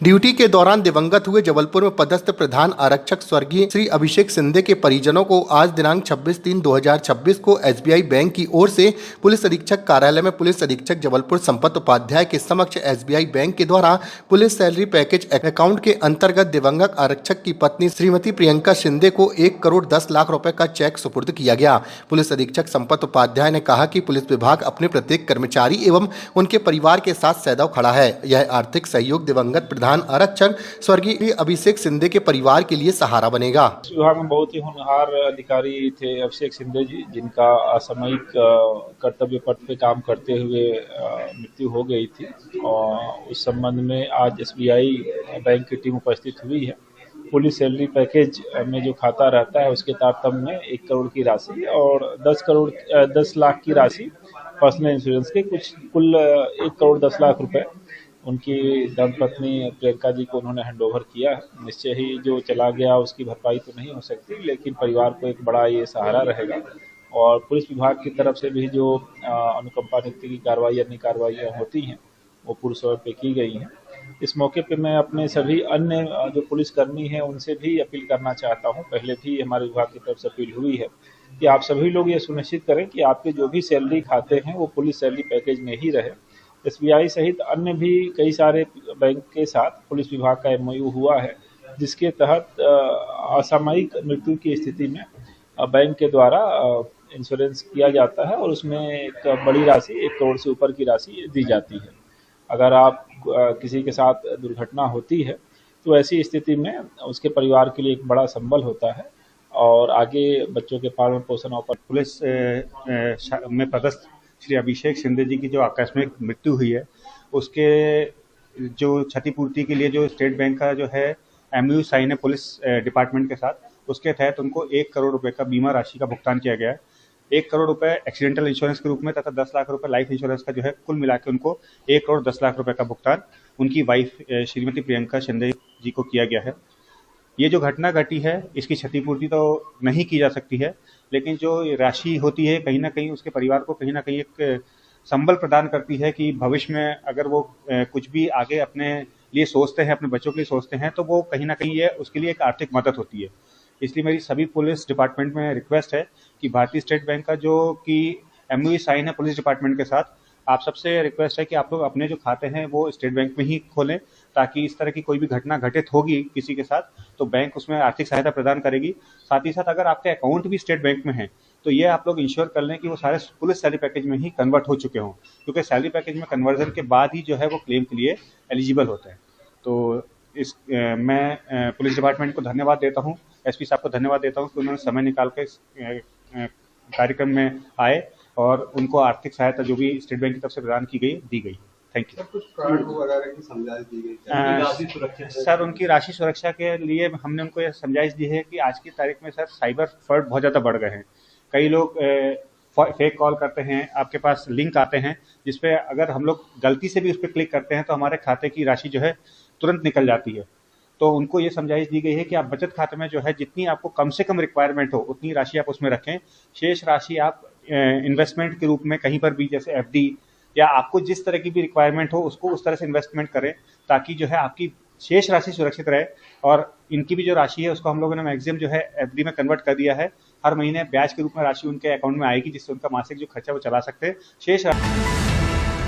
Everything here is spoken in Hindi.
ड्यूटी के दौरान दिवंगत हुए जबलपुर में पदस्थ प्रधान आरक्षक स्वर्गीय श्री अभिषेक सिंधे के परिजनों को आज दिनांक 26/3/2026 को एसबीआई बैंक की ओर से पुलिस अधीक्षक कार्यालय में पुलिस अधीक्षक जबलपुर संपत उपाध्याय के समक्ष एसबीआई बैंक के द्वारा पुलिस सैलरी पैकेज अकाउंट के अंतर्गत दिवंगत आरक्षक की पत्नी श्रीमती प्रियंका शिंदे को 1,10,00,000 रुपए का चेक सुपुर्द किया गया। पुलिस अधीक्षक संपत उपाध्याय ने कहा कि पुलिस विभाग अपने प्रत्येक कर्मचारी एवं उनके परिवार के साथ सदैव खड़ा है। यह आर्थिक सहयोग दिवंगत प्रधान आरक्षक स्वर्गीय अभिषेक सिंधे के परिवार के लिए सहारा बनेगा। विभाग में बहुत ही होनहार अधिकारी थे अभिषेक सिंधे जी, जिनका असामयिक कर्तव्य पथ पे काम करते हुए मृत्यु हो गई थी और उस संबंध में आज एसबीआई बैंक की टीम उपस्थित हुई है। पुलिस सैलरी पैकेज में जो खाता रहता है उसके तारतम्य में 1 करोड़ की राशि और 10 लाख की राशि पर्सनल इंश्योरेंस के कुल 1,10,00,000 रुपए उनकी धर्मपत्नी प्रियंका जी को उन्होंने हैंडओवर किया है। निश्चय ही जो चला गया उसकी भरपाई तो नहीं हो सकती, लेकिन परिवार को एक बड़ा ये सहारा रहेगा। और पुलिस विभाग की तरफ से भी जो अनुकंपा नियुक्ति की कार्रवाई अन्य कार्रवाइयाँ होती हैं वो पूर्ण समय पे की गई हैं। इस मौके पे मैं अपने सभी अन्य जो पुलिसकर्मी हैं उनसे भी अपील करना चाहता हूँ। पहले भी हमारे विभाग की तरफ से अपील हुई है कि आप सभी लोग ये सुनिश्चित करें कि आपके जो भी सैलरी खाते हैं वो पुलिस सैलरी पैकेज में ही रहे। एसबीआई सहित अन्य भी कई सारे बैंक के साथ पुलिस विभाग का एमओयू हुआ है, जिसके तहत असामयिक मृत्यु की स्थिति में बैंक के द्वारा इंश्योरेंस किया जाता है और उसमें एक बड़ी राशि 1 करोड़ से ऊपर की राशि दी जाती है। अगर आप किसी के साथ दुर्घटना होती है तो ऐसी स्थिति में उसके परिवार के लिए एक बड़ा संबल होता है और आगे बच्चों के पालन पोषण और पुलिस में पदस्थ श्री अभिषेक सिंधे जी की जो आकस्मिक मृत्यु हुई है उसके जो क्षतिपूर्ति के लिए जो स्टेट बैंक का जो है एमओयू साइन है पुलिस डिपार्टमेंट के साथ, उसके तहत उनको 1 करोड़ रुपए का बीमा राशि का भुगतान किया गया है। 1 करोड़ रुपए एक्सीडेंटल इंश्योरेंस के रूप में तथा 10 लाख रुपए लाइफ इंश्योरेंस का जो है कुल मिला के उनको 1,10,00,000 रुपए का भुगतान उनकी वाइफ श्रीमती प्रियंका शिंदे जी को किया गया है। ये जो घटना घटी है इसकी क्षतिपूर्ति तो नहीं की जा सकती है, लेकिन जो राशि होती है कहीं ना कहीं उसके परिवार को कहीं ना कहीं एक संबल प्रदान करती है कि भविष्य में अगर वो कुछ भी आगे अपने लिए सोचते हैं, अपने बच्चों के लिए सोचते हैं, तो वो कहीं ना कहीं ये उसके लिए एक आर्थिक मदद होती है। इसलिए मेरी सभी पुलिस डिपार्टमेंट में रिक्वेस्ट है कि भारतीय स्टेट बैंक का जो कि एमओयू साइन है पुलिस डिपार्टमेंट के साथ, आप सबसे रिक्वेस्ट है कि आप लोग अपने जो खाते हैं वो स्टेट बैंक में ही खोलें, ताकि इस तरह की कोई भी घटना घटित होगी किसी के साथ तो बैंक उसमें आर्थिक सहायता प्रदान करेगी। साथ ही साथ अगर आपके अकाउंट भी स्टेट बैंक में है तो ये आप लोग इंश्योर कर लें कि वो सारे पुलिस सैलरी पैकेज में ही कन्वर्ट हो चुके हों, क्योंकि सैलरी पैकेज में कन्वर्जन के बाद ही जो है वो क्लेम के लिए एलिजिबल होता है। तो मैं पुलिस डिपार्टमेंट को धन्यवाद देता हूँ, एसपी साहब को धन्यवाद देता हूँ कि उन्होंने समय निकाल के कार्यक्रम में आए और उनको आर्थिक सहायता जो भी स्टेट बैंक की तरफ से प्रदान की गई दी गई। Thank you. कुछ फ्रॉड वगैरह की समझाइश दी गई सर, उनकी राशि सुरक्षा के लिए हमने उनको यह समझाइश दी है कि आज की तारीख में सर साइबर फ्रॉड बहुत ज़्यादा बढ़ गए हैं। कई लोग फेक कॉल करते हैं, आपके पास लिंक आते हैं जिसपे अगर हम लोग गलती से भी उस पर क्लिक करते हैं तो हमारे खाते की राशि जो है तुरंत निकल जाती है। तो उनको ये समझाइश दी गई है कि आप बचत खाते में जो है जितनी आपको कम से कम रिक्वायरमेंट हो उतनी राशि आप उसमें रखें, शेष राशि आप इन्वेस्टमेंट के रूप में कहीं पर भी जैसे एफडी या आपको जिस तरह की भी रिक्वायरमेंट हो उसको उस तरह से इन्वेस्टमेंट करें, ताकि जो है आपकी शेष राशि सुरक्षित रहे। और इनकी भी जो राशि है उसको हम लोगों ने मैक्सिमम जो है एफडी में कन्वर्ट कर दिया है। हर महीने ब्याज के रूप में राशि उनके अकाउंट में आएगी, जिससे उनका मासिक जो खर्चा वो चला सकते हैं। शेष